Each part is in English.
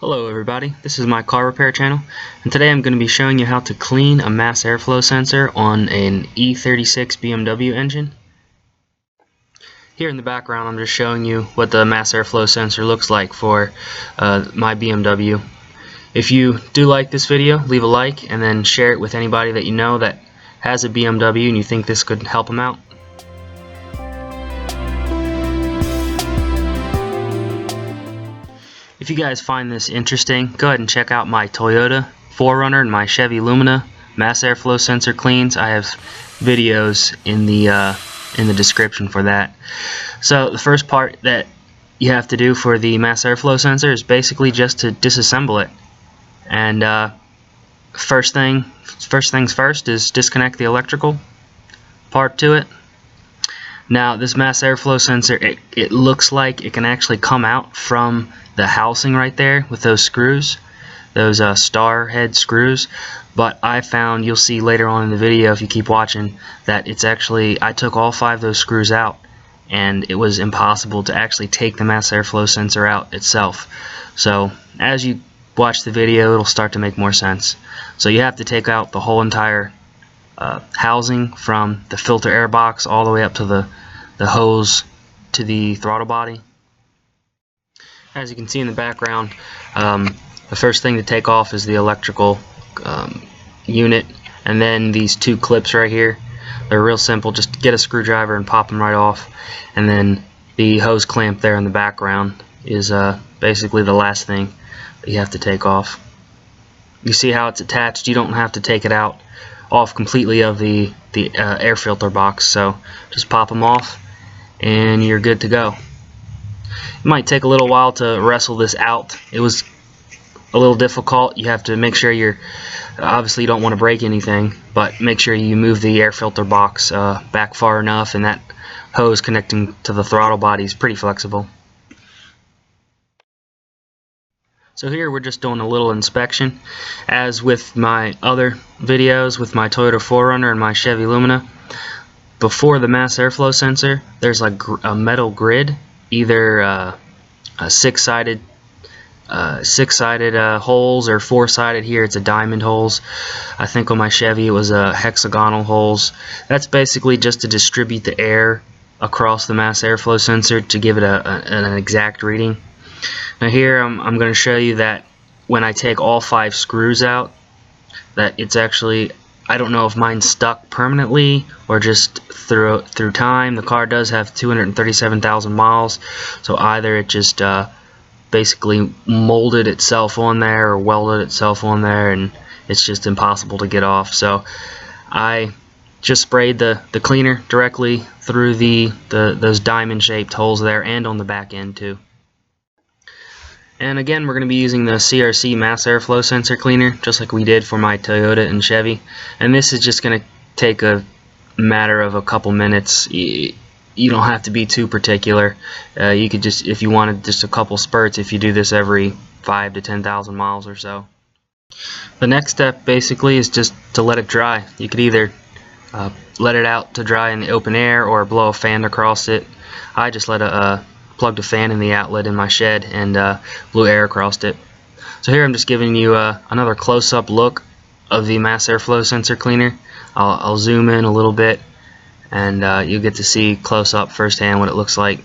Hello everybody, this is my car repair channel, and today I'm going to be showing you how to clean a mass airflow sensor on an e36 BMW engine. Here in the background I'm just showing you what the mass airflow sensor looks like for my BMW. If you do like this video, leave a like and then share it with anybody that you know that has a BMW and you think this could help them out. If you guys find this interesting, go ahead and check out my Toyota 4Runner and my Chevy Lumina mass airflow sensor cleans. I have videos in the description for that. So the first part that you have to do for the mass airflow sensor is basically just to disassemble it. And first things first is disconnect the electrical part to it. Now this mass airflow sensor, it looks like it can actually come out from the housing right there with those screws, those star head screws, but I found, you'll see later on in the video if you keep watching, that it's actually, I took all 5 of those screws out and it was impossible to actually take the mass airflow sensor out itself. So as you watch the video it'll start to make more sense. So you have to take out the whole entire housing from the filter air box all the way up to the hose to the throttle body. As you can see in the background, the first thing to take off is the electrical unit, and then these 2 clips right here. They're real simple, just get a screwdriver and pop them right off, and then the hose clamp there in the background is basically the last thing that you have to take off. You see how it's attached. You don't have to take it out off completely of the air filter box, so just pop them off and you're good to go. It might take a little while to wrestle this out. It was a little difficult. You have to make sure obviously you don't want to break anything, but make sure you move the air filter box back far enough, and that hose connecting to the throttle body is pretty flexible. So here we're just doing a little inspection. As with my other videos with my Toyota 4Runner and my Chevy Lumina, before the mass airflow sensor there's like a metal grid, either a six-sided holes or 4-sided. Here it's a diamond holes. I think on my Chevy it was a hexagonal holes. That's basically just to distribute the air across the mass airflow sensor to give it an exact reading. Now here I'm going to show you that when I take all 5 screws out, that it's actually, I don't know if mine's stuck permanently or just through time. The car does have 237,000 miles, so either it just basically molded itself on there or welded itself on there, and it's just impossible to get off. So I just sprayed the cleaner directly through those diamond shaped holes there, and on the back end too. And again, we're going to be using the CRC mass airflow sensor cleaner, just like we did for my Toyota and Chevy. And this is just going to take a matter of a couple minutes. You don't have to be too particular. You could just, if you wanted, just a couple spurts if you do this every 5 to 10,000 miles or so. The next step basically is just to let it dry. You could either let it out to dry in the open air or blow a fan across it. I just plugged a fan in the outlet in my shed and blew air across it. So here I'm just giving you another close-up look of the mass airflow sensor cleaner. I'll zoom in a little bit, and you'll get to see close-up firsthand what it looks like.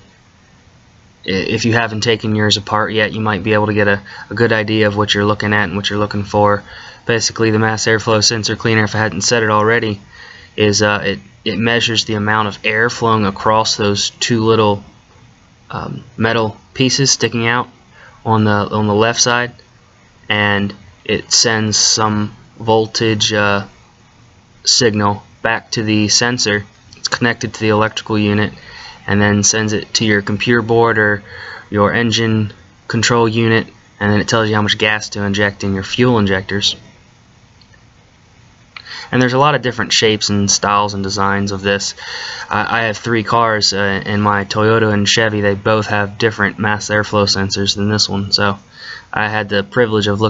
If you haven't taken yours apart yet, you might be able to get a good idea of what you're looking at and what you're looking for. Basically, the mass airflow sensor cleaner, if I hadn't said it already, is it measures the amount of air flowing across those 2 little metal pieces sticking out on the left side, and it sends some voltage signal back to the sensor. It's connected to the electrical unit, and then sends it to your computer board or your engine control unit, and then it tells you how much gas to inject in your fuel injectors. And there's a lot of different shapes and styles and designs of this. I have 3 cars in my Toyota and Chevy. They both have different mass airflow sensors than this one, so I had the privilege of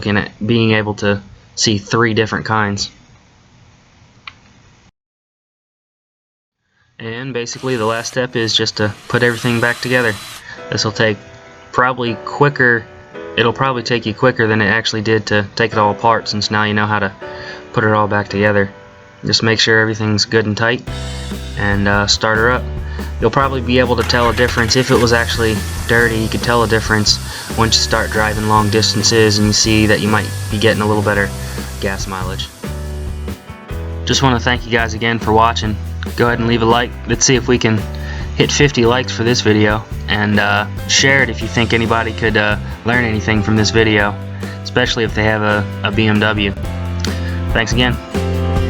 being able to see 3 different kinds. And basically the last step is just to put everything back together. This will take probably quicker it'll probably take you quicker than it actually did to take it all apart, since now you know how to put it all back together. Just make sure everything's good and tight, and start her up. You'll probably be able to tell a difference. If it was actually dirty, you could tell a difference once you start driving long distances and you see that you might be getting a little better gas mileage. Just want to thank you guys again for watching. Go ahead and leave a like. Let's see if we can hit 50 likes for this video, and share it if you think anybody could learn anything from this video, especially if they have a BMW. Thanks again.